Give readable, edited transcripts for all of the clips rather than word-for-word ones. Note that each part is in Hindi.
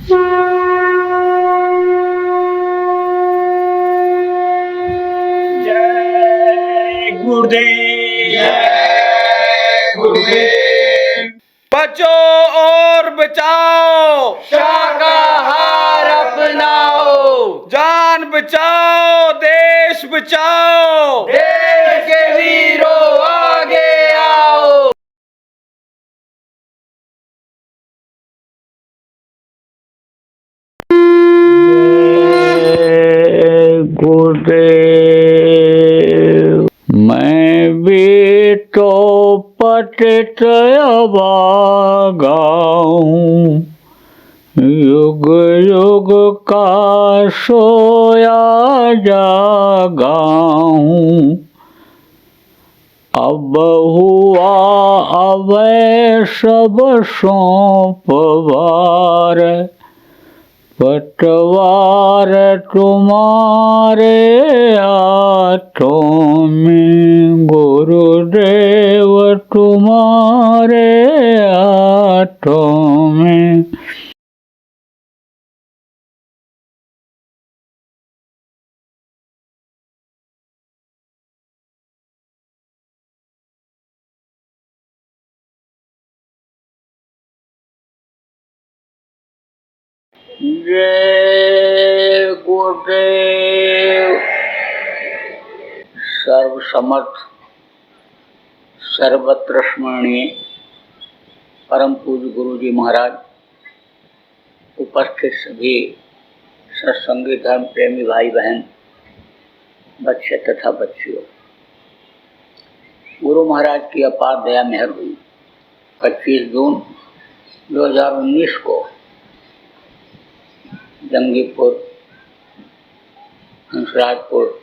जय गुरुदेव, जय गुरुदेव। बचो और बचाओ, शाकाहार अपनाओ, जान बचाओ, देश बचाओ, देश के वीरों आगे आओ। गुरुदेव। मैं भी तो पतित अभागाऊं, युग युग का सोया जागाऊं। अब हुआ अब सब सौंपवार, पतवार तुम्हारे हाथों में, गुरुदेव तुम्हारे हाथों में। जय गुरुदेव। सर्वसमर्थ, सर्वत्र स्मरणीय परम पूज्य गुरु जी महाराज, उपस्थित सभी सत्संगी धर्म प्रेमी भाई बहन, बच्चे तथा बच्चियों, गुरु महाराज की अपार दया मेहर हुई 25 जून 2019 को जंगीपुर, हंसराजपुर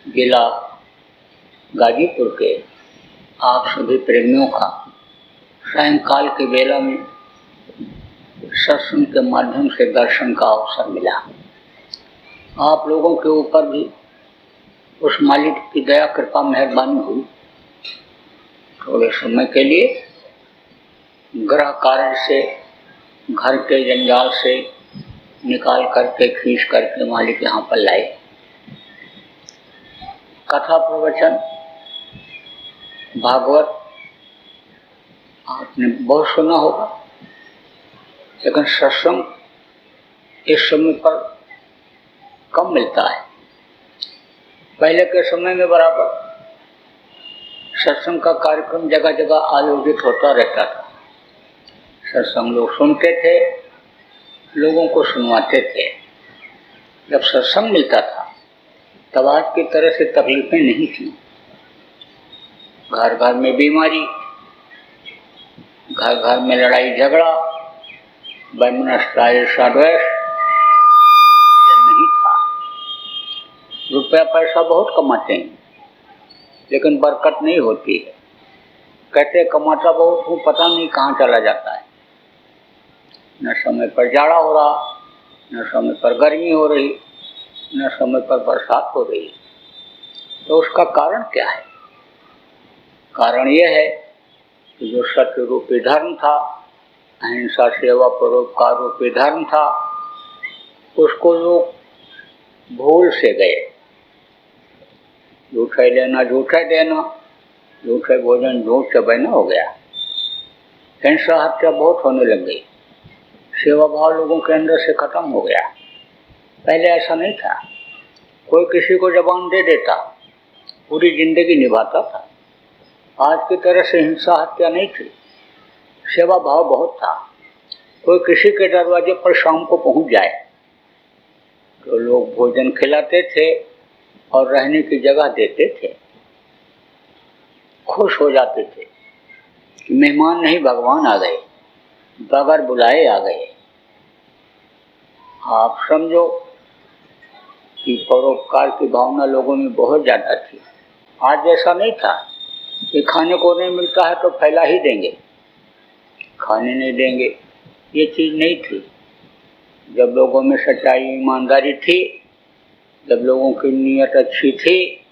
जिला गाजीपुर के आप सभी प्रेमियों का सायंकाल के बेला में सत्संग के माध्यम से दर्शन का अवसर मिला। आप लोगों के ऊपर भी उस मालिक की दया कृपा मेहरबानी हुई। थोड़े समय के लिए गृह कार्य से, घर के जंजाल से निकाल करके, खींच करके मालिक यहाँ पर लाए। कथा प्रवचन भागवत आपने बहुत सुना होगा, लेकिन सत्संग इस समय पर कम मिलता है। पहले के समय में बराबर सत्संग का कार्यक्रम जगह जगह आयोजित होता रहता था। सत्संग लोग सुनते थे, लोगों को सुनवाते थे। जब सत्संग मिलता था तब आज की तरह से तकलीफें नहीं थी। घर घर में बीमारी, घर घर में लड़ाई झगड़ा, वैमनस्य ईर्ष्या द्वेष यह नहीं था। रुपया पैसा बहुत कमाते हैं लेकिन बरकत नहीं होती है। कहते कमाता बहुत हूँ, पता नहीं कहाँ चला जाता है। न समय पर जाड़ा हो रहा, न समय पर गर्मी हो रही, न समय पर बरसात हो रही। तो उसका कारण क्या है? कारण यह है कि जो सत्य रूपी धर्म था, अहिंसा सेवा परोपकार रूपी धर्म था, उसको लोग भूल से गए। झूठे लेना झूठे देना, झूठे भोजन झूठ से बना हो गया। हिंसा हत्या बहुत होने लग गई। सेवा भाव लोगों के अंदर से खत्म हो गया। पहले ऐसा नहीं था। कोई किसी को जबान दे देता, पूरी जिंदगी निभाता था। आज की तरह से हिंसा हत्या नहीं थी, सेवा भाव बहुत था। कोई किसी के दरवाजे पर शाम को पहुंच जाए तो लोग भोजन खिलाते थे और रहने की जगह देते थे। खुश हो जाते थे कि मेहमान नहीं भगवान आ गए, बगैर बुलाए आ गए। आप समझो कि परोपकार की भावना लोगों में बहुत ज़्यादा थी। आज जैसा नहीं था कि खाने को नहीं मिलता है तो फैला ही देंगे, खाने नहीं देंगे, ये चीज़ नहीं थी। जब लोगों में सच्चाई ईमानदारी थी, जब लोगों की नीयत अच्छी थी,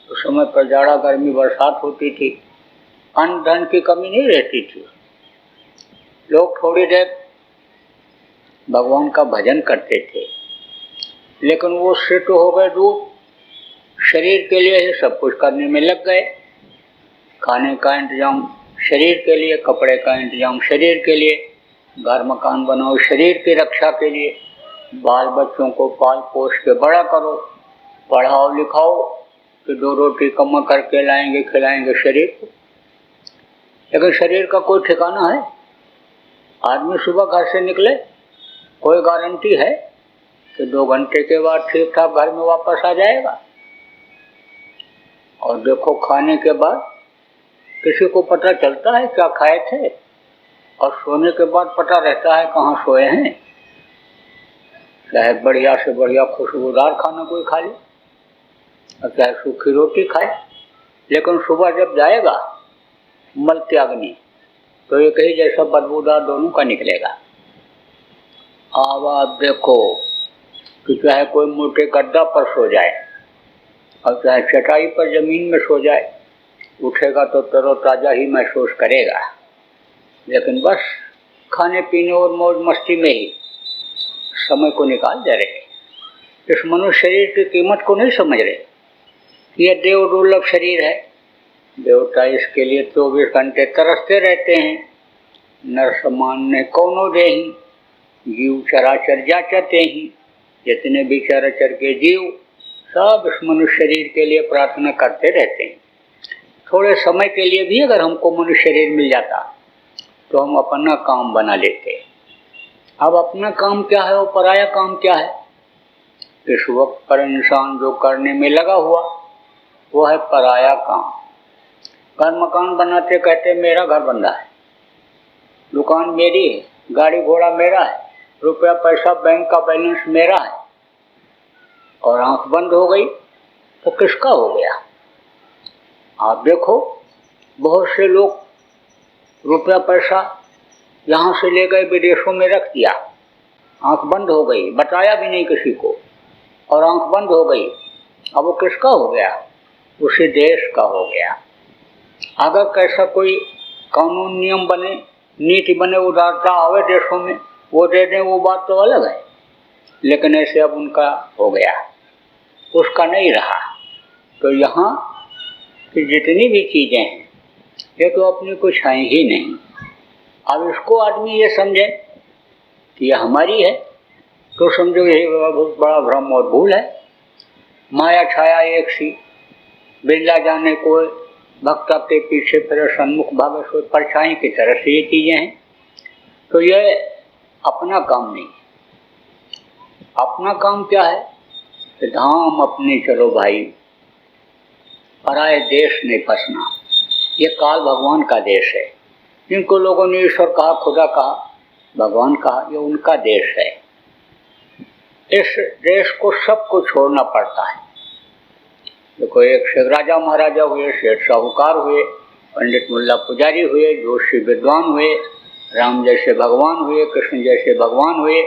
तो समय पर जाड़ा गर्मी बरसात होती थी, अन्न धन की कमी नहीं रहती थी। लोग थोड़ी देर भगवान का भजन करते थे, लेकिन वो उससे तो हो गए दूर, शरीर के लिए ही सब कुछ करने में लग गए। खाने का इंतजाम शरीर के लिए, कपड़े का इंतजाम शरीर के लिए, घर मकान बनाओ शरीर की रक्षा के लिए, बाल बच्चों को पाल पोस के बड़ा करो, पढ़ाओ लिखाओ कि 2 रोटी कमा करके लाएंगे खिलाएंगे शरीर को। लेकिन शरीर का कोई ठिकाना है? आदमी सुबह घर से निकले, कोई गारंटी है कि 2 घंटे के बाद ठीक ठाक घर में वापस आ जाएगा? और देखो खाने के बाद किसी को पता चलता है क्या खाए थे, और सोने के बाद पता रहता है कहाँ सोए हैं। चाहे बढ़िया से बढ़िया खुशबूदार खाना कोई खा ले और चाहे सूखी रोटी खाए, लेकिन सुबह जब जाएगा मल त्यागनी तो एक ही जैसा बदबूदार दोनों का निकलेगा। अब आप देखो कि चाहे कोई मोटे गद्दा पर सो जाए और चाहे चटाई पर जमीन में सो जाए, उठेगा तो तरोताजा ही महसूस करेगा, लेकिन बस खाने पीने और मौज मस्ती में ही समय को निकाल दे रहे। इस मनुष्य शरीर की कीमत को नहीं समझ रहे। यह देव दुर्लभ शरीर है, देवता इसके लिए 24 घंटे तरसते रहते हैं। नर समान ने कौनो देही, जीव चराचर जाचते ही। जितने भी चराचर के जीव सब इस मनुष्य शरीर के लिए प्रार्थना करते रहते हैं। थोड़े समय के लिए भी अगर हमको मनुष्य शरीर मिल जाता तो हम अपना काम बना लेते। अब अपना काम क्या है और पराया काम क्या है? इस वक्त पर इंसान जो करने में लगा हुआ वो है पराया काम। घर मकान बनाते कहते मेरा घर बन रहा है, दुकान मेरी है, गाड़ी घोड़ा मेरा है, रुपया पैसा बैंक का बैलेंस मेरा है, और आंख बंद हो गई तो किसका हो गया? आप देखो बहुत से लोग रुपया पैसा यहाँ से ले गए विदेशों में रख दिया, आंख बंद हो गई, बताया भी नहीं किसी को, और आंख बंद हो गई। अब वो किसका हो गया? उसी देश का हो गया। अगर कैसा कोई कानून नियम बने, नीति बने, उदारता आवे देशों में, वो दे दें, वो बात तो अलग है, लेकिन ऐसे अब उनका हो गया, उसका नहीं रहा। तो यहाँ की जितनी भी चीज़ें हैं ये तो अपनी कुछ हैं ही नहीं। अब इसको आदमी ये समझे कि ये हमारी है तो समझो यही बहुत बड़ा भ्रम और भूल है। माया छाया एक सी, बिरला जाने कोई, भक्ता के पीछे फिर सन्मुख भागे सोए, परछाई की तरह से ये चीज़ें हैं। तो ये अपना काम नहीं। अपना काम क्या है? धाम अपने चलो भाई, पराए देश नहीं फंसना। ये काल भगवान का देश है। जिनको लोगों ने ईश्वर कहा, खुदा कहा, भगवान कहा, ये उनका देश है। इस देश को सबको छोड़ना पड़ता है। देखो एक से राजा महाराजा हुए, सेठ साहूकार हुए, पंडित मुल्ला पुजारी हुए, जोशी विद्वान हुए, राम जैसे भगवान हुए, कृष्ण जैसे भगवान हुए,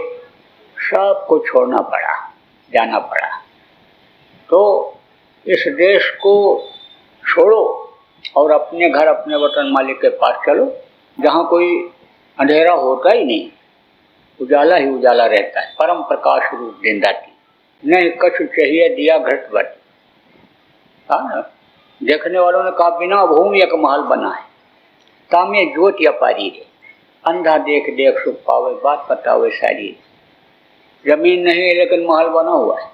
सबको छोड़ना पड़ा, जाना पड़ा। तो इस देश को छोड़ो और अपने घर अपने वतन मालिक के पास चलो, जहाँ कोई अंधेरा होता ही नहीं, उजाला ही उजाला रहता है, परम प्रकाश रूप दिन राती। नहीं कछु चाहिए दिया घृतवत। हाँ, देखने वालों ने कहा बिना भूमि एक महल बना है, तामे ज्योति अपारी रे, अंधा देख देख सुख पावे, बात बतावे सारी। जमीन नहीं है लेकिन महल बना हुआ है,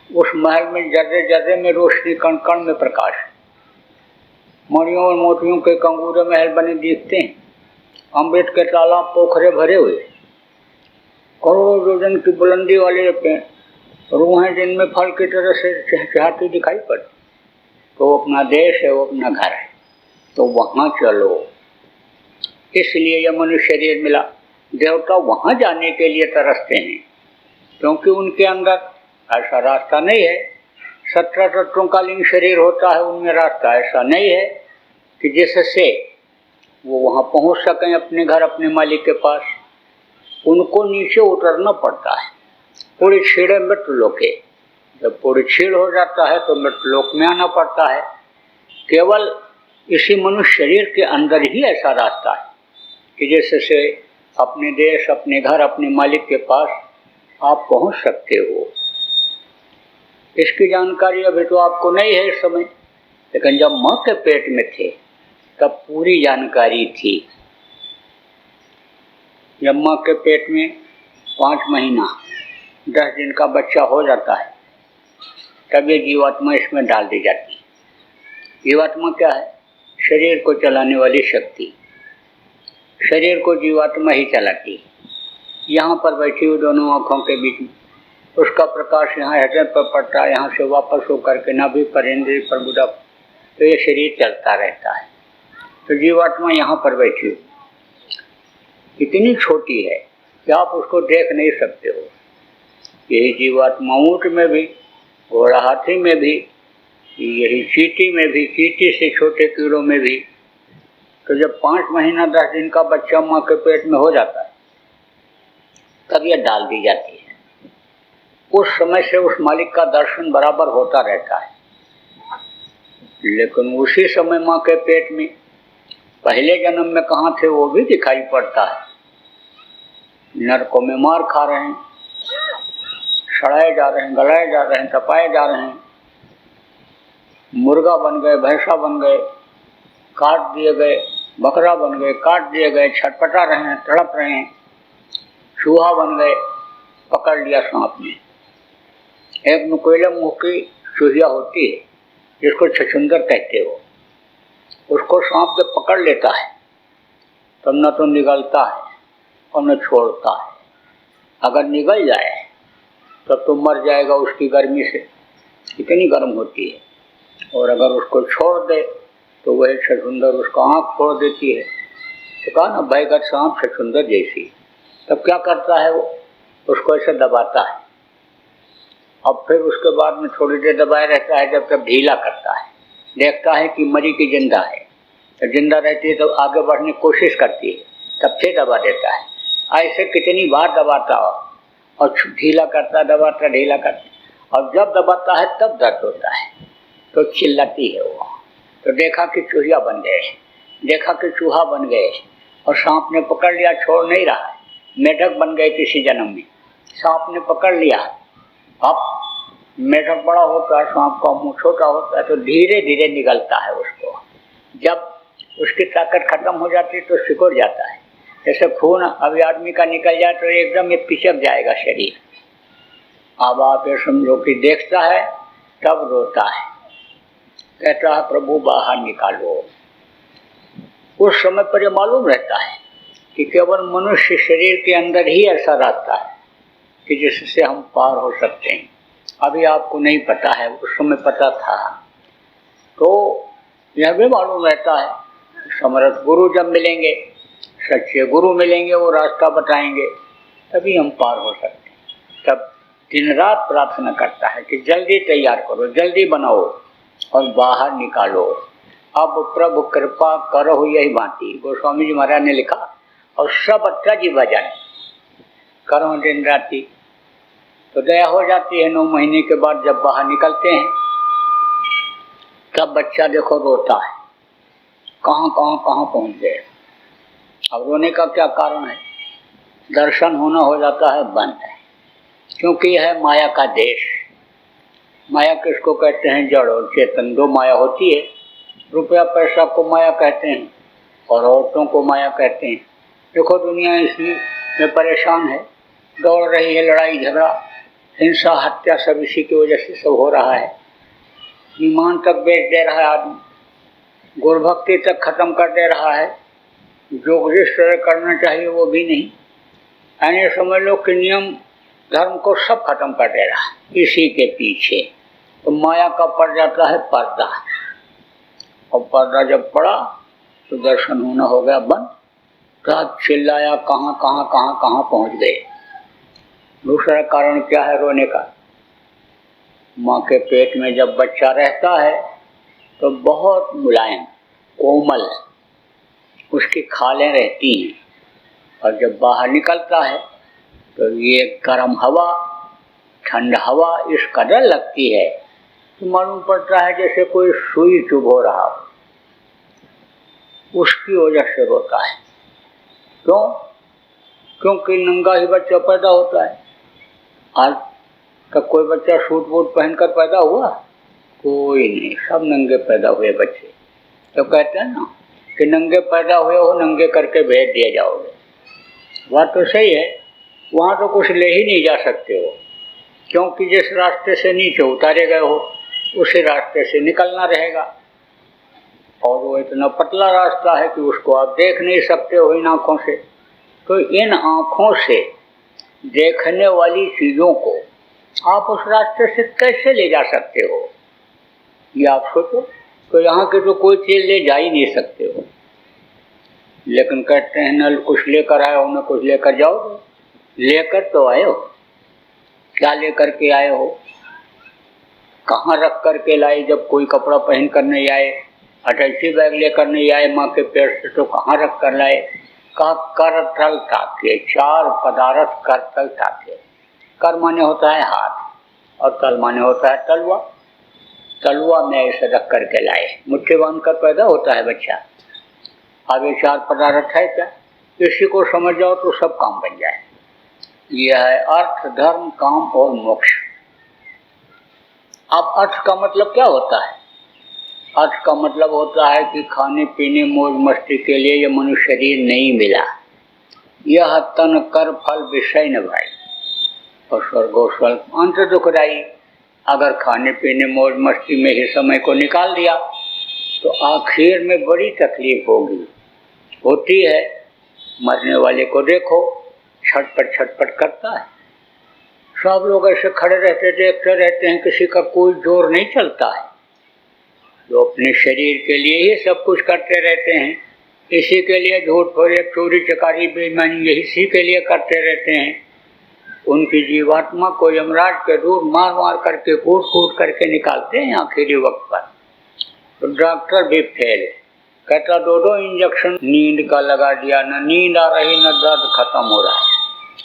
उस महल में जर्रे जर्रे में रोशनी, कण कण में प्रकाश है। मणियों और मोतियों के कंगूरे महल बने दिखते हैं, अमृत के तालाब पोखरे भरे हुए, करोड़ों योजन की बुलंदी वाले पेड़, रूहें जिनमें फल की तरह से चहचहाती दिखाई पड़ती। तो वो अपना देश है, वो अपना घर है, तो वहाँ चलो। इसलिए यह मनुष्य शरीर मिला। देवता वहाँ जाने के लिए तरसते हैं, क्योंकि उनके अंदर ऐसा रास्ता नहीं है। 17 तत्वों का लिंग शरीर होता है, उनमें रास्ता ऐसा नहीं है कि जिससे वो वहाँ पहुँच सकें अपने घर अपने मालिक के पास। उनको नीचे उतरना पड़ता है। पूरी छीड़े मृत्यु लोके, जब पूरी छीड़ हो जाता है तो मृत्यु लोक में आना पड़ता है। केवल इसी मनुष्य शरीर के अंदर ही ऐसा रास्ता है कि जिससे अपने देश, अपने घर, अपने मालिक के पास आप पहुंच सकते हो। इसकी जानकारी अभी तो आपको नहीं है इस समय, लेकिन जब माँ के पेट में थे तब पूरी जानकारी थी। जब माँ के पेट में 5 महीना 10 दिन का बच्चा हो जाता है तब ये जीवात्मा इसमें डाल दी जाती है। जीवात्मा क्या है? शरीर को चलाने वाली शक्ति। शरीर को जीवात्मा ही चलाती है। यहाँ पर बैठी हुई दोनों आँखों के बीच में उसका प्रकाश यहाँ हृदय पर पड़ता है, यहाँ से वापस होकर के नाभि पर, इंद्रिय पर, गुदा, तो ये शरीर चलता रहता है। तो जीवात्मा यहाँ पर बैठी हुई इतनी छोटी है कि आप उसको देख नहीं सकते हो। यही जीवात्मा ऊँट में भी, घोड़ा हाथी में भी, यही चींटी में भी, चींटी से छोटे कीड़ों में भी। तो जब 5 महीना 10 दिन का बच्चा माँ के पेट में हो जाता है तब यह डाल दी जाती है। उस समय से उस मालिक का दर्शन बराबर होता रहता है। लेकिन उसी समय माँ के पेट में पहले जन्म में कहाँ थे वो भी दिखाई पड़ता है। नरकों में मार खा रहे हैं, सड़ाए जा रहे हैं, गलाए जा रहे हैं, तपाए जा रहे हैं, मुर्गा बन गए, भैंसा बन गए, काट दिए गए, बकरा बन गए, काट दिए गए, छटपटा रहे हैं, तड़प रहे हैं, चूहा बन गए, पकड़ लिया सांप ने। एक नुकीले मुंह की चूहिया होती है जिसको छछूंदर कहते हो, उसको सांप जब पकड़ लेता है तब न तो निगलता है और न छोड़ता है। अगर निगल जाए तब तो मर जाएगा उसकी गर्मी से, इतनी गर्म होती है। और अगर उसको छोड़ दे तो वह छछूंदर उसका आँख फोड़ देती है। तो कहा ना, भयगत सांप छछूंदर जैसी। तब क्या करता है वो? उसको ऐसे दबाता है। अब फिर उसके बाद में थोड़ी देर दबाए रहता है, जब तक ढीला करता है, देखता है कि मरी की जिंदा है। तो जिंदा रहती है तो आगे बढ़ने की कोशिश करती है, तब फिर दबा देता है। ऐसे कितनी बार दबाता हो और ढीला करता, दबाता, ढीला करता। और जब दबाता है तब दर्द होता है तो चिल्लाती है वो। तो देखा कि चूहिया बन गए, देखा कि चूहा बन गए और सांप ने पकड़ लिया, छोड़ नहीं रहा है। मेढक बन गए किसी जन्म में, सांप ने पकड़ लिया। अब मेढक बड़ा होता है, सांप का मुंह छोटा होता है, तो धीरे धीरे निगलता है उसको। जब उसकी ताकत खत्म हो जाती है तो सिकुड़ जाता है। जैसे खून अभी आदमी का निकल जाए तो एकदम ये पिचक जाएगा शरीर। अब आप ये समझो कि देखता है तब रोता है, कहता है प्रभु बाहर निकालो। उस समय पर ये मालूम रहता है कि केवल मनुष्य शरीर के अंदर ही ऐसा रास्ता है कि जिससे हम पार हो सकते हैं। अभी आपको नहीं पता है, उस समय पता था। तो यह भी मालूम रहता है समर्थ गुरु जब मिलेंगे, सच्चे गुरु मिलेंगे, वो रास्ता बताएंगे, तभी हम पार हो सकते हैं। तब दिन रात प्रार्थना करता है कि जल्दी तैयार करो, जल्दी बनाओ और बाहर निकालो। अब प्रभु कृपा करो, यही भांति गोस्वामी जी महाराज ने लिखा। और सब अच्छा जी भजन करो दिन राती, तो दया हो जाती है। 9 महीने के बाद जब बाहर निकलते हैं तब बच्चा देखो रोता है, कहाँ कहाँ कहाँ पहुँच गए। अब रोने का क्या कारण है? दर्शन होना हो जाता है बंद है, क्योंकि यह है माया का देश। माया किसको कहते हैं? जड़ और चेतन, दो माया होती है। रुपया पैसा को माया कहते हैं और औरतों को माया कहते हैं। देखो दुनिया इसी में परेशान है, दौड़ रही है, लड़ाई झगड़ा, हिंसा, हत्या, सब इसी की वजह से सब हो रहा है। ईमान तक बेच दे रहा है आदमी, गुरभक्ति तक खत्म कर दे रहा है, जो जिस तरह करना चाहिए वो भी नहीं। यानी समझ लो कि नियम धर्म को सब खत्म कर दे रहा है इसी के पीछे। तो माया का पड़ जाता है पर्दा, और पर्दा जब पड़ा तो दर्शन होना हो गया बंद। रात चिल्लाया, कहाँ कहाँ कहाँ कहाँ पहुँच गए। दूसरा कारण क्या है रोने का? माँ के पेट में जब बच्चा रहता है तो बहुत मुलायम, कोमल उसकी खालें रहती हैं, और जब बाहर निकलता है तो ये गर्म हवा, ठंड हवा इस कदर लगती है तो मालूम पड़ता है जैसे कोई सुई चुभ हो रहा हो। उसकी वजह से रोता है। क्यों? क्योंकि नंगा ही बच्चा पैदा होता है। आज तक कोई बच्चा सूट बूट पहनकर पैदा हुआ? कोई नहीं, सब नंगे पैदा हुए बच्चे। तो कहते हैं ना कि नंगे पैदा हुए हो, नंगे करके भेज दिए जाओगे। बात तो सही है, वहाँ तो कुछ ले ही नहीं जा सकते हो, क्योंकि जिस रास्ते से नीचे उतारे गए हो उसी रास्ते से निकलना रहेगा। और वो इतना पतला रास्ता है कि उसको आप देख नहीं सकते हो इन आँखों से। तो इन आँखों से देखने वाली चीज़ों को आप उस रास्ते से कैसे ले जा सकते हो, ये आप सोचो। तो यहाँ के तो कोई चीज़ ले जा ही नहीं सकते हो, लेकिन कहते हैं न कुछ लेकर आए हो न कुछ लेकर जाओगे। लेकर तो आए हो, क्या लेकर के आए हो? कहाँ रख कर के लाए? जब कोई कपड़ा पहन कर नहीं आए, अटैची बैग लेकर नहीं आए माँ के पेट से, तो कहाँ रख कर लाए? कहा कर तल ताके, चार पदार्थ कर तल ताके। कर माने होता है हाथ और तल माने होता है तलवा। तलवा में ऐसे रख करके लाए, मुट्ठी बांध कर पैदा होता है बच्चा। अब ये चार पदार्थ है क्या? इसी को समझ जाओ तो सब काम बन जाए। यह है अर्थ, धर्म, काम और मोक्ष। अब अर्थ का मतलब क्या होता है? अर्थ का मतलब होता है कि खाने पीने मौज मस्ती के लिए ये मनुष्य शरीर नहीं मिला। यह तन कर फल विषय न भाई और स्वर्गो स्वल्प अंत दुखदाई। अगर खाने पीने मौज मस्ती में ही समय को निकाल दिया तो आखिर में बड़ी तकलीफ होगी, होती है। मरने वाले को देखो, छटपट छटपट करता है। सब लोग ऐसे खड़े रहते देखते रहते हैं, किसी का कोई जोर नहीं चलता है। जो अपने शरीर के लिए ही सब कुछ करते रहते हैं, इसी के लिए झूठ फरेब चोरी चकारी बेईमानी इसी के लिए करते रहते हैं। उनकी जीवात्मा को यमराज के दूर मार मार करके कूट कूट करके निकालते हैं आखिरी वक्त पर। तो डॉक्टर भी फेल, कहता दो इंजेक्शन नींद का लगा दिया, न नींद आ रही न दर्द खत्म हो रहा है,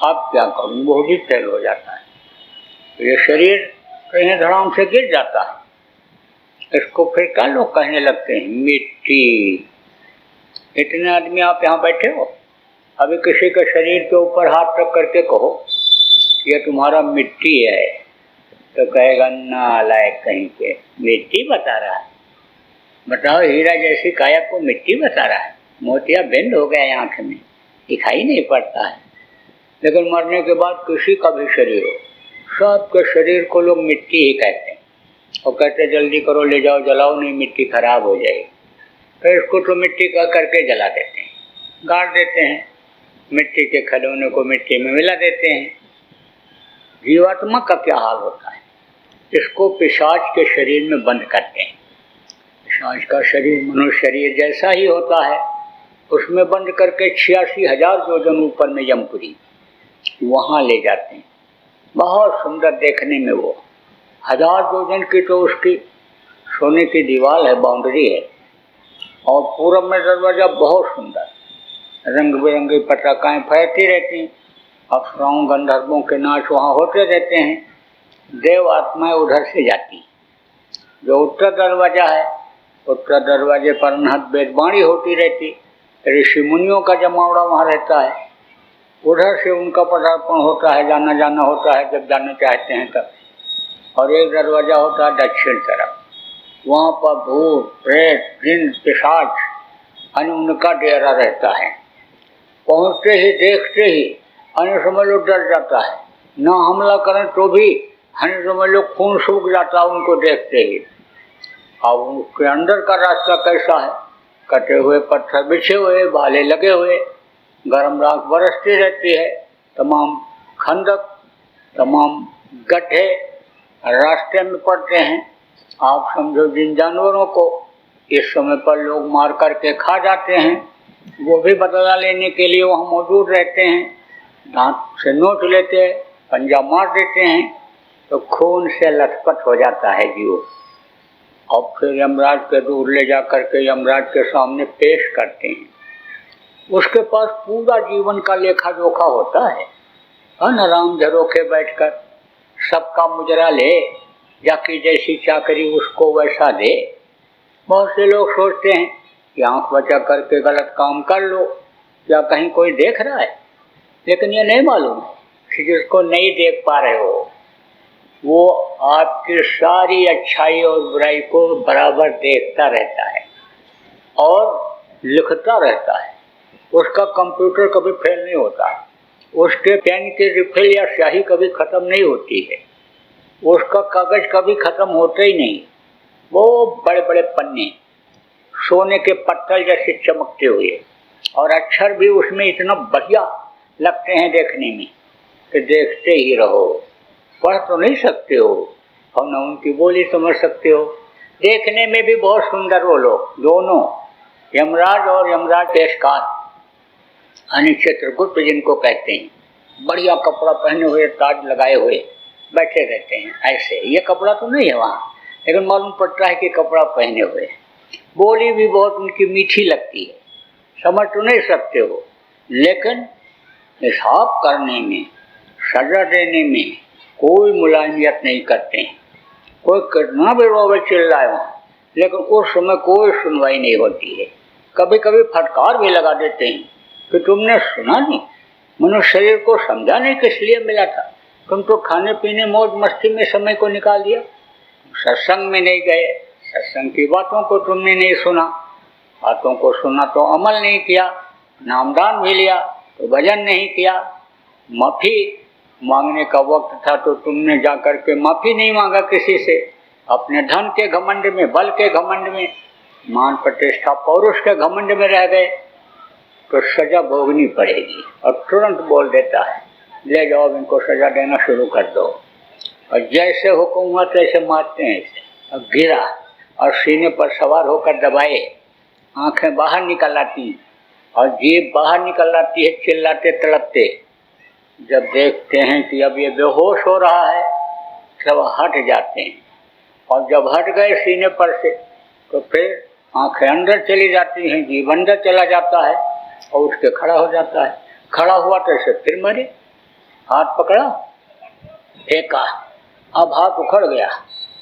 अब क्या करूँ, वो भी फेल हो जाता है। तो ये शरीर कहीं धड़ाम से गिर जाता है। इसको फिर क्या लोग कहने लगते हैं? मिट्टी। इतने आदमी आप यहाँ बैठे हो, अभी किसी के शरीर के ऊपर हाथ रख करके कहो ये तुम्हारा मिट्टी है, तो कहेगा नालायक कहीं के, मिट्टी बता रहा है। बताओ, हीरा जैसी काया को मिट्टी बता रहा है? मोतिया बिंद हो गया आंख में, दिखाई नहीं पड़ता है। लेकिन मरने के बाद किसी का भी शरीर हो, सबके शरीर को लोग मिट्टी ही कहते हैं और कहते जल्दी करो ले जाओ, जलाओ नहीं मिट्टी खराब हो जाएगी। तो इसको तो मिट्टी का करके जला देते हैं, गाड़ देते हैं, मिट्टी के खिलौने को मिट्टी में मिला देते हैं। जीवात्मा का क्या हाल होता है? इसको पिशाच के शरीर में बंद करते हैं। पिशाच का शरीर मनुष्य शरीर जैसा ही होता है, उसमें बंद करके 86,000 योजन ऊपर में यमपुरी, वहाँ ले जाते हैं। बहुत सुंदर देखने में वो 1000 योजन की तो उसकी सोने की दीवार है, बाउंड्री है, और पूरब में दरवाजा बहुत सुंदर, रंग बिरंगी पताकाएं फहरती रहती, अप्सराओं गंधर्वों के नाच वहाँ होते रहते हैं। देव आत्माएं उधर से जाती। जो उत्तर दरवाजा है, उत्तर दरवाजे पर अनहद वेदवाणी होती रहती, ऋषि मुनियों का जमावड़ा वहाँ रहता है। उधर से उनका पदार्पण होता है, जाना होता है जब जाना चाहते हैं तब। और एक दरवाजा होता है दक्षिण तरफ, वहाँ पर भूत प्रेत जिन पिशाच अन्य उनका डेरा रहता है। पहुँचते ही देखते ही अन्य समझ लो डर जाता है, ना हमला करें तो भी अन्य समझ लो खून सूख जाता है उनको देखते ही। अब उसके अंदर का रास्ता कैसा है? कटे हुए पत्थर बिछे हुए, भाले लगे हुए, गर्म राख बरसती रहती है, तमाम खंदक तमाम गड्ढे रास्ते में पड़ते हैं। आप समझो जिन जानवरों को इस समय पर लोग मार करके खा जाते हैं, वो भी बदला लेने के लिए वहाँ मौजूद रहते हैं। दांत से नोच लेते हैं, पंजा मार देते हैं, तो खून से लथपथ हो जाता है जीव। और फिर यमराज के दूर ले जा करके यमराज के सामने पेश करते हैं। उसके पास पूरा जीवन का लेखा जोखा होता है। राम झरोखे बैठकर सबका मुजरा ले, जाकी जैसी चाकरी उसको वैसा दे। बहुत से लोग सोचते हैं कि आंख बचा करके गलत काम कर लो, क्या कहीं कोई देख रहा है? लेकिन ये नहीं मालूम कि जिसको नहीं देख पा रहे हो वो आपकी सारी अच्छाई और बुराई को बराबर देखता रहता है और लिखता रहता है। उसका कंप्यूटर कभी फेल नहीं होता, उसके पेन के रिफिल या स्याही कभी खत्म नहीं होती है, उसका कागज कभी खत्म होता ही नहीं। वो बड़े बड़े पन्ने सोने के पत्थर जैसे चमकते हुए और अक्षर भी उसमें इतना बढ़िया लगते हैं देखने में कि देखते ही रहो। पढ़ तो नहीं सकते हो और न उनकी बोली समझ सकते हो। देखने में भी बहुत सुंदर वो लोग दोनों, यमराज और यमराज पेशकार यानी चित्रगुप्त जिनको कहते हैं, बढ़िया कपड़ा पहने हुए, ताज लगाए हुए बैठे रहते हैं। ऐसे ये कपड़ा तो नहीं है वहाँ, लेकिन मालूम पड़ता है कि कपड़ा पहने हुए। बोली भी बहुत उनकी मीठी लगती है, समझ तो नहीं सकते हो, लेकिन हिसाब करने में, सजा देने में कोई मुलायमियत नहीं करते हैं। कोई कितना भी रोवे चिल्लाए वहाँ, लेकिन उस समय कोई सुनवाई नहीं होती है। कभी कभी फटकार भी लगा देते हैं कि तुमने सुना नहीं, मनुष्य शरीर को समझा नहीं किस लिए मिला था, तुम तो खाने पीने मौज मस्ती में समय को निकाल दिया, सत्संग में नहीं गए, सत्संग की बातों को तुमने नहीं सुना, बातों को सुना तो अमल नहीं किया, नामदान भी लिया तो भजन नहीं किया, माफी मांगने का वक्त था तो तुमने जाकर के माफी नहीं मांगा किसी से, अपने धन के घमंड में, बल के घमंड में, मान प्रतिष्ठा पौरुष के घमंड में रह गए, तो सजा भोगनी पड़ेगी। और तुरंत बोल देता है ले जाओ इनको सजा देना शुरू कर दो। और जैसे हुक्म हुआ तैसे मारते हैं इसे। अब गिरा और सीने पर सवार होकर दबाए, आंखें बाहर निकल आती और जीभ बाहर निकल आती है चिल्लाते तड़पते। जब देखते हैं कि अब ये बेहोश हो रहा है तब हट जाते हैं, और जब हट गए सीने पर से तो फिर आंखें अंदर चली जाती हैं, जीभ अंदर चला जाता है और उठ के खड़ा हो जाता है। खड़ा हुआ तो ऐसे फिर मरे, हाथ पकड़ा फेंका, अब हाथ उखड़ गया,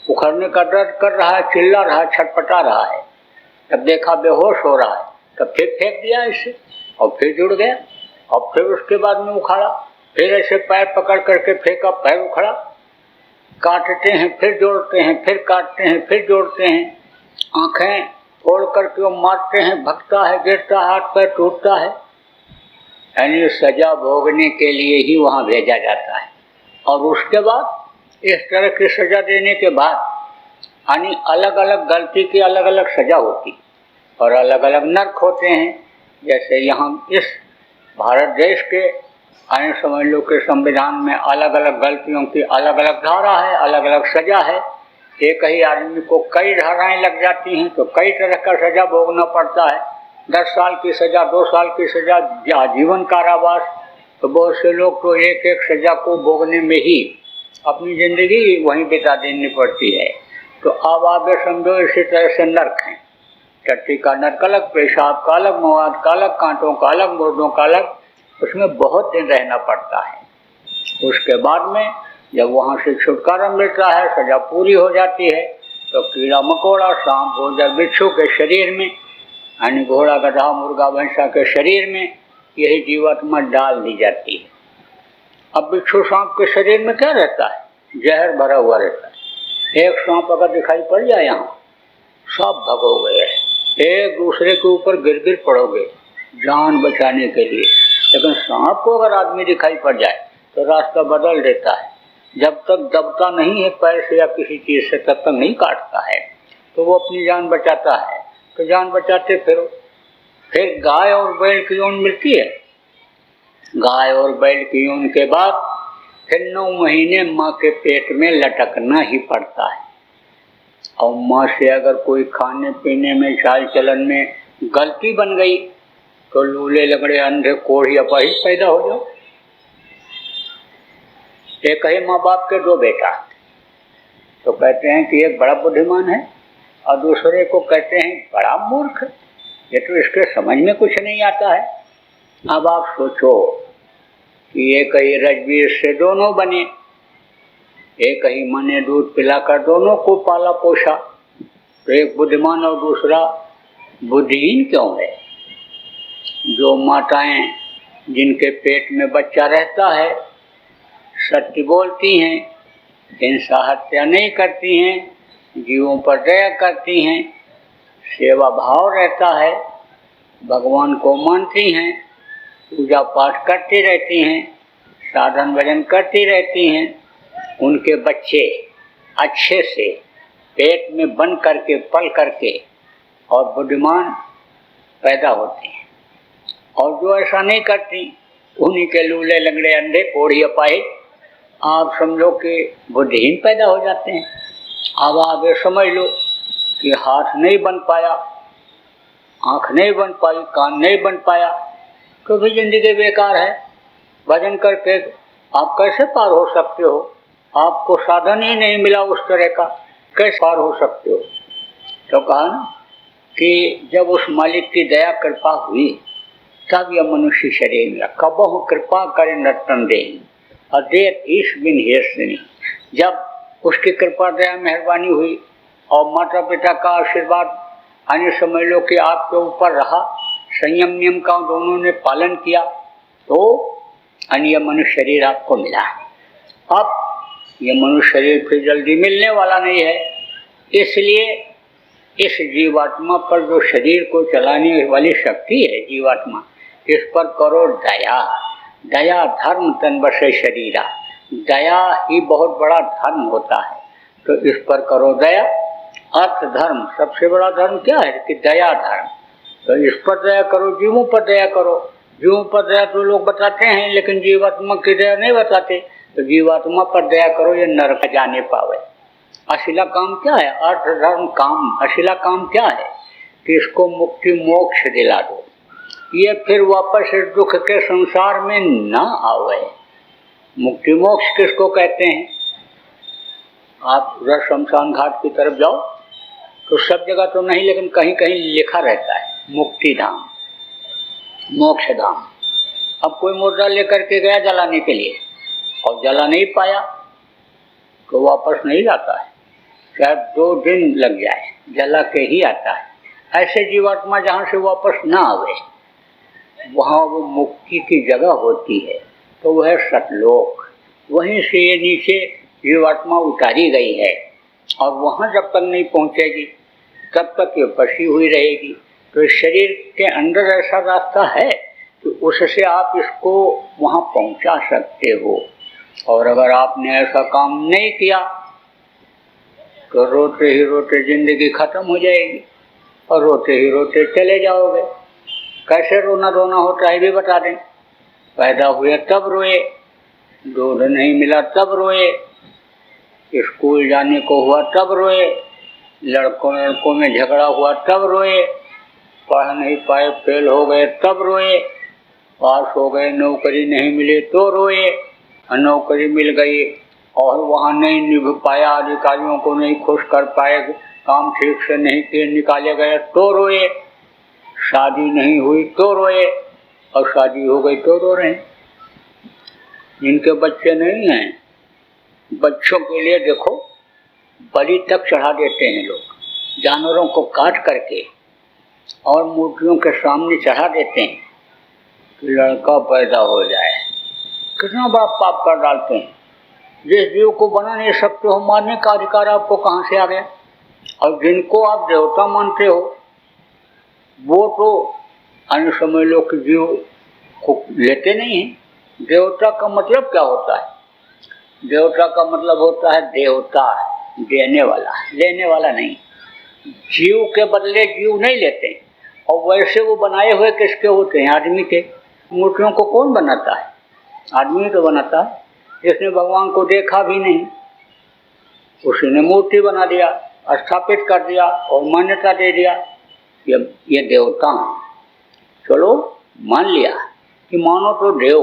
उखड़ने का दर्द कर रहा है, चिल्ला रहा है, छटपटा रहा है। तब देखा बेहोश हो रहा है तब फिर फेंक दिया इसे और फिर जुड़ गया, और फिर उसके बाद में उखाड़ा, फिर ऐसे पैर पकड़ करके फेंका, पैर उखड़ा, काटते हैं फिर जोड़ते हैं, फिर काटते हैं फिर जोड़ते हैं, आंखें तोड़ करके वो मारते हैं, भगता है, गिरता है, हाथ पैर टूटता है। यानी सजा भोगने के लिए ही वहाँ भेजा जाता है। और उसके बाद इस तरह की सजा देने के बाद यानी अलग अलग गलती की अलग अलग सजा होती और अलग अलग नर्क होते हैं। जैसे यहाँ इस भारत देश के आने समझ लो कि संविधान में अलग अलग गलतियों की अलग अलग धारा है, अलग अलग सजा है। एक ही आदमी को कई धाराएं लग जाती हैं तो कई तरह का सजा भोगना पड़ता है। 10 साल की सजा, 2 साल की सजा, आजीवन कारावास। तो बहुत से लोग तो एक एक सजा को भोगने में ही अपनी जिंदगी वहीं बिता देनी पड़ती है। तो अब आप समझो इसी तरह से नर्क है, टट्टी का नर्क अलग, पेशाब का अलग, मवाद का अलग, कांटों का अलग, मुर्दों का अलग, उसमें बहुत दिन रहना पड़ता है। उसके बाद में जब वहाँ से छुटकारा मिलता है, सजा पूरी हो जाती है, तो कीड़ा मकोड़ा, सांप गोजर बिच्छू के शरीर में यानी घोड़ा गधा मुर्गा भैंसा के शरीर में यही जीवात्मा डाल दी जाती है। अब बिच्छू सांप के शरीर में क्या रहता है? जहर भरा हुआ रहता है। एक सांप अगर दिखाई पड़ जाए यहाँ, सब भगोगे, एक दूसरे के ऊपर गिर गिर पड़ोगे जान बचाने के लिए। लेकिन सांप को अगर आदमी दिखाई पड़ जाए तो रास्ता बदल देता है, जब तक दबता नहीं है पैर से या किसी चीज़ से तब तक नहीं काटता है, तो वो अपनी जान बचाता है। तो जान बचाते फिर गाय और बैल की ऊन मिलती है। गाय और बैल की ऊन के बाद फिर 9 महीने माँ के पेट में लटकना ही पड़ता है। और माँ से अगर कोई खाने पीने में, चाल चलन में गलती बन गई तो लूले लगड़े अंधे कोढ़ी अपाहिज पैदा हो जाओ। एक ही माँ बाप के 2 बेटा, तो कहते हैं कि एक बड़ा बुद्धिमान है और दूसरे को कहते हैं बड़ा मूर्ख, ये तो इसके समझ में कुछ नहीं आता है। अब आप सोचो कि एक ही रजबीर से दोनों बने, एक ही माँ ने दूध पिलाकर दोनों को पाला पोषा, तो एक बुद्धिमान और दूसरा बुद्धिहीन क्यों है? जो माताएं जिनके पेट में बच्चा रहता है, सत्य बोलती हैं, हिंसा हत्या नहीं करती हैं, जीवों पर दया करती हैं, सेवा भाव रहता है, भगवान को मानती हैं, पूजा पाठ करती रहती हैं, साधन भजन करती रहती हैं, उनके बच्चे अच्छे से पेट में बन करके पल करके और बुद्धिमान पैदा होते हैं। और जो ऐसा नहीं करती, उन्हीं के लूले लंगड़े अंधे कोढ़ी अपाहिज आप समझो कि बुद्धिहीन पैदा हो जाते हैं। अब आप ये समझ लो कि हाथ नहीं बन पाया, आँख नहीं बन पाई, कान नहीं बन पाया, तो भी जिंदगी बेकार है। भजन करके आप कैसे पार हो सकते हो? आपको साधन ही नहीं मिला उस तरह का, कैसे पार हो सकते हो? तो कहा ना कि जब उस मालिक की दया कृपा हुई तब यह मनुष्य शरीर मिला। कबहु कृपा करे नर्तन दे अदेत ईश बिन हेसनी। जब उसकी कृपा दया मेहरबानी हुई और माता पिता का आशीर्वाद आने समझ लो कि आपके ऊपर रहा, संयम नियम का दोनों ने पालन किया, तो अन्य मनुष्य शरीर आपको मिला। अब ये मनुष्य शरीर फिर जल्दी मिलने वाला नहीं है, इसलिए इस जीवात्मा पर जो शरीर को चलाने वाली शक्ति है जीवात्मा, इस पर करो दया। दया धर्म तन बसे शरीरा, दया ही बहुत बड़ा धर्म होता है, तो इस पर करो दया। अर्थ धर्म सबसे बड़ा धर्म क्या है कि दया धर्म, तो इस पर दया करो, जीवों पर दया करो। जीवों पर दया तो लोग बताते हैं, लेकिन जीवात्मा की दया नहीं बताते। तो जीवात्मा पर दया करो, ये नरक जाने पावे। अशिला काम क्या है? अर्थ धर्म काम। अशिला काम क्या है कि इसको मुक्ति मोक्ष दिला दो, ये फिर वापस इस दुख के संसार में न आवे। मुक्ति मोक्ष किसको कहते हैं? आप उधर शमशान घाट की तरफ जाओ तो सब जगह तो नहीं, लेकिन कहीं कहीं लिखा रहता है मुक्ति धाम, मोक्ष धाम। अब कोई मुर्दा लेकर के गया जलाने के लिए और जला नहीं पाया तो वापस नहीं जाता है, शायद 2 दिन लग जाए, जला के ही आता है। ऐसे जीवात्मा जहाँ से वापस ना आवे, वहाँ वो मुक्ति की जगह होती है, तो वह है सतलोक। वहीं से ये नीचे जीवात्मा उतारी गई है, और वहाँ जब तक नहीं पहुँचेगी तब तक ये फंसी हुई रहेगी। तो इस शरीर के अंदर ऐसा रास्ता है कि उससे आप इसको वहाँ पहुँचा सकते हो। और अगर आपने ऐसा काम नहीं किया तो रोते ही रोते जिंदगी खत्म हो जाएगी, और रोते ही रोते चले जाओगे। कैसे रोना धोना होता है भी बता दें। पैदा हुए तब रोए, दूध नहीं मिला तब रोए, स्कूल जाने को हुआ तब रोए, लड़कों में झगड़ा हुआ तब रोए, पढ़ नहीं पाए फेल हो गए तब रोए, पास हो गए नौकरी नहीं मिली तो रोए, नौकरी मिल गई और वहाँ नहीं निभ पाया, अधिकारियों को नहीं खुश कर पाए, काम ठीक से नहीं किए, निकाले गए तो रोए, शादी नहीं हुई तो रोए, और शादी हो गई तो रो रहे हैं। जिनके बच्चे नहीं हैं, बच्चों के लिए देखो बलि तक चढ़ा देते हैं लोग, जानवरों को काट करके और मूर्तियों के सामने चढ़ा देते हैं कि लड़का पैदा हो जाए। कितना बड़ा पाप कर डालते हैं। जिस जीव को बना नहीं सकते हो, मारने का अधिकार आपको कहाँ से आ गया? और जिनको आप देवता मानते हो, वो तो अन्य समय लोग के जीव को लेते नहीं हैं। देवता का मतलब क्या होता है? देवता का मतलब होता है देवता, देने वाला, लेने वाला नहीं। जीव के बदले जीव नहीं लेते, और वैसे वो बनाए हुए किसके होते हैं? आदमी के। मूर्तियों को कौन बनाता है? आदमी तो बनाता है। जिसने भगवान को देखा भी नहीं, उसी ने मूर्ति बना दिया, स्थापित कर दिया और मान्यता दे दिया, ये देवता हैं। चलो मान लिया कि मानो तो देव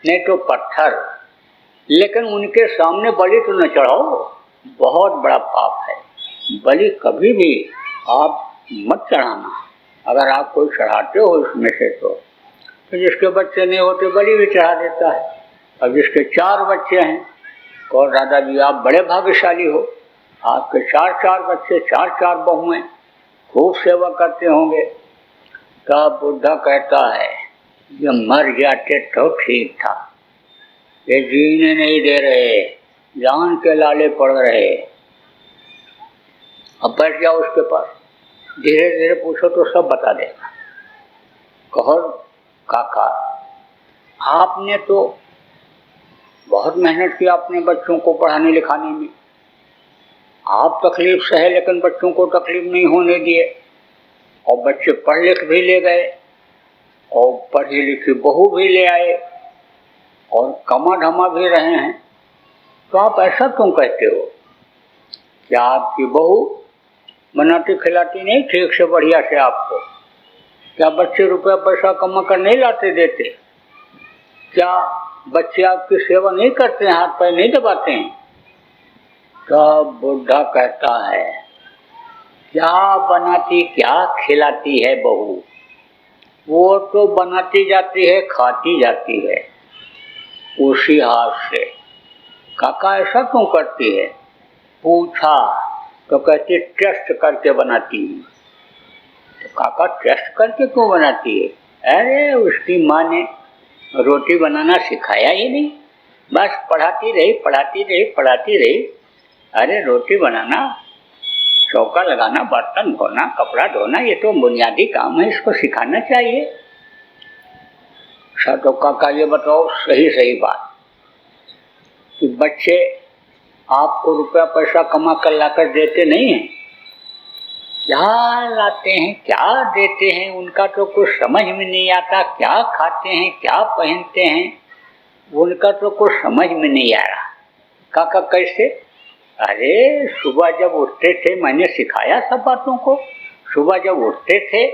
नहीं तो पत्थर, लेकिन उनके सामने बलि तो न चढ़ाओ, बहुत बड़ा पाप है। बलि कभी भी आप मत चढ़ाना। अगर आप कोई चढ़ाते हो इसमें से तो जिसके बच्चे नहीं होते बलि भी चढ़ा देता है। अब जिसके 4 बच्चे हैं, और दादाजी आप बड़े भाग्यशाली हो, आपके 4 बच्चे, 4 बहुएं, खूब सेवा करते होंगे। तब बुद्धा कहता है जब मर जाते तो ठीक था, ये जीने नहीं दे रहे, जान के लाले पड़ रहे। अब बैठ जाओ उसके पास, धीरे धीरे पूछो तो सब बता देगा। कहो काका, आपने तो बहुत मेहनत की अपने बच्चों को पढ़ाने लिखाने में, आप तकलीफ सहे लेकिन बच्चों को तकलीफ नहीं होने दिए, और बच्चे पढ़ लिख भी ले गए और पढ़ी लिखी बहू भी ले आए और कमा धमा भी रहे हैं, तो आप ऐसा क्यों कहते हो? क्या आपकी बहू बनाती खिलाती नहीं ठीक से बढ़िया से आपको? क्या बच्चे रुपया पैसा कमा कर नहीं लाते देते? क्या बच्चे आपकी सेवा नहीं करते हैं, हाथ पैर नहीं दबाते हैं? तब बुढ़ा कहता है, क्या बनाती क्या खिलाती है बहू, वो तो बनाती जाती है खाती जाती है उसी हाथ से। काका ऐसा क्यों करती है? पूछा तो कहती टेस्ट करके बनाती है। तो काका टेस्ट करके क्यों बनाती है? अरे उसकी माँ ने रोटी बनाना सिखाया ही नहीं, बस पढ़ाती रही पढ़ाती रही पढ़ाती रही। अरे रोटी बनाना, चौका लगाना, बर्तन धोना, कपड़ा धोना, ये तो बुनियादी काम है, इसको सिखाना चाहिए। तो काका ये बताओ सही सही बात कि बच्चे आपको रुपया पैसा कमा कर लाकर देते नहीं हैं? क्या लाते हैं क्या देते हैं उनका तो कुछ समझ में नहीं आता। क्या खाते हैं क्या पहनते हैं उनका तो कुछ समझ में नहीं आ रहा। काका कैसे? अरे सुबह जब उठते थे, मैंने सिखाया सब बातों को, सुबह जब उठते थे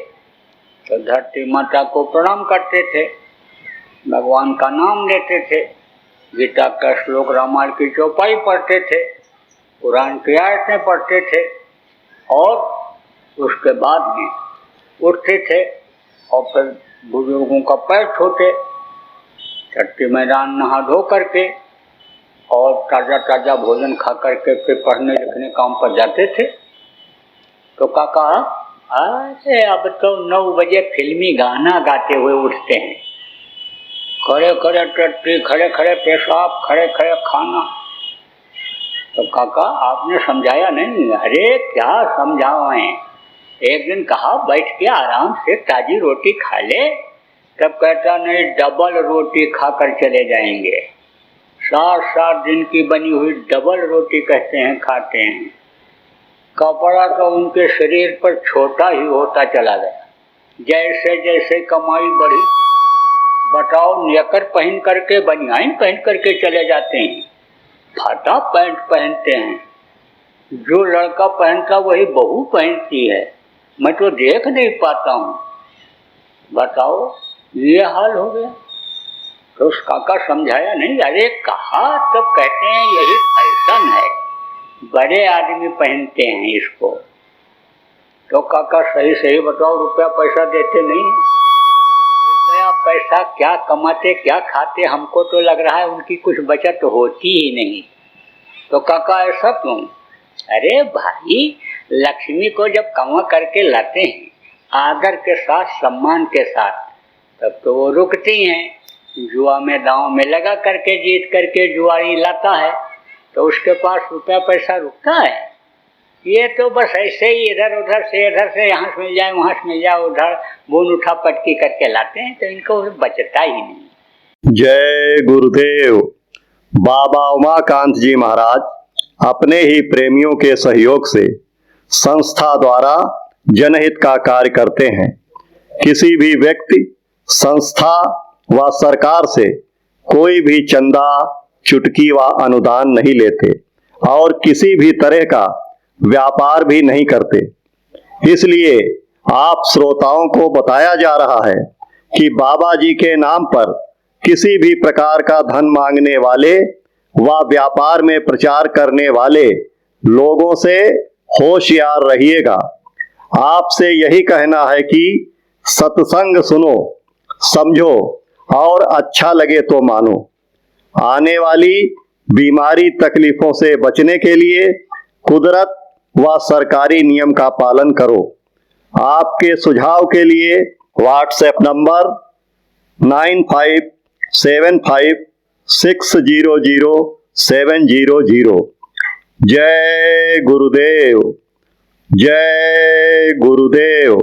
तो धरती माता को प्रणाम करते थे, भगवान का नाम लेते थे, गीता का श्लोक रामायण की चौपाई पढ़ते थे, कुरान की आयतें पढ़ते थे, और उसके बाद भी उठते थे और फिर बुजुर्गों का पैर छूते, छठी मैदान नहा धो करके और ताज़ा ताज़ा भोजन खा करके फिर पढ़ने लिखने काम पर जाते थे। तो काका अरे अब तो 9 बजे फिल्मी गाना गाते हुए उठते हैं, खड़े खड़े टट्टी, खड़े खड़े पेशाब, खड़े खड़े खाना। तो काका आपने समझाया नहीं? अरे क्या समझाएं, एक दिन कहा बैठ के आराम से ताजी रोटी खा ले, तब कहता नहीं डबल रोटी खाकर चले जाएंगे। 7-7 दिन की बनी हुई डबल रोटी कहते हैं खाते हैं। कपड़ा तो उनके शरीर पर छोटा ही होता चला गया, जैसे जैसे कमाई बढ़ी। बताओ नेकर पहन करके, बनियान पहन करके चले जाते हैं, फटा पैंट पहनते हैं, जो लड़का पहनता वही बहू पहनती है, मैं तो देख नहीं पाता हूँ। बताओ ये हाल हो गया। तो उस काका समझाया नहीं? अरे कहा तब कहते हैं यही फैशन है, बड़े आदमी पहनते हैं इसको। तो काका सही सही बताओ, रुपया पैसा देते नहीं? रुपया पैसा क्या कमाते क्या खाते, हमको तो लग रहा है उनकी कुछ बचत होती ही नहीं। तो काका ऐसा क्यों? अरे भाई लक्ष्मी को जब कमा करके लाते हैं आदर के साथ सम्मान के साथ, तब तो वो रुकती हैं। जुआ में दांव में लगा करके जीत करके जुआरी लाता है तो उसके पास रुपया पैसा रुकता है? ये तो बस ऐसे ही इधर से यहाँ से मिल जाए वहाँ से मिल जाए, उधर बूंद उठा पटकी करके लाते हैं, तो इनको बचता ही नहीं। जय गुरुदेव। बाबा उमाकांत जी महाराज अपने ही प्रेमियों के सहयोग से संस्था द्वारा जनहित का कार्य करते हैं। किसी भी व्यक्ति, संस्था व सरकार से कोई भी चंदा, चुटकी व अनुदान नहीं लेते और किसी भी तरह का व्यापार भी नहीं करते। इसलिए आप श्रोताओं को बताया जा रहा है कि बाबा जी के नाम पर किसी भी प्रकार का धन मांगने वाले व व्यापार में प्रचार करने वाले लोगों से होशियार रहिएगा। आपसे यही कहना है कि सत्संग सुनो, समझो और अच्छा लगे तो मानो। आने वाली बीमारी तकलीफों से बचने के लिए कुदरत व सरकारी नियम का पालन करो। आपके सुझाव के लिए व्हाट्सएप नंबर 9575600700। जय गुरुदेव, जय गुरुदेव।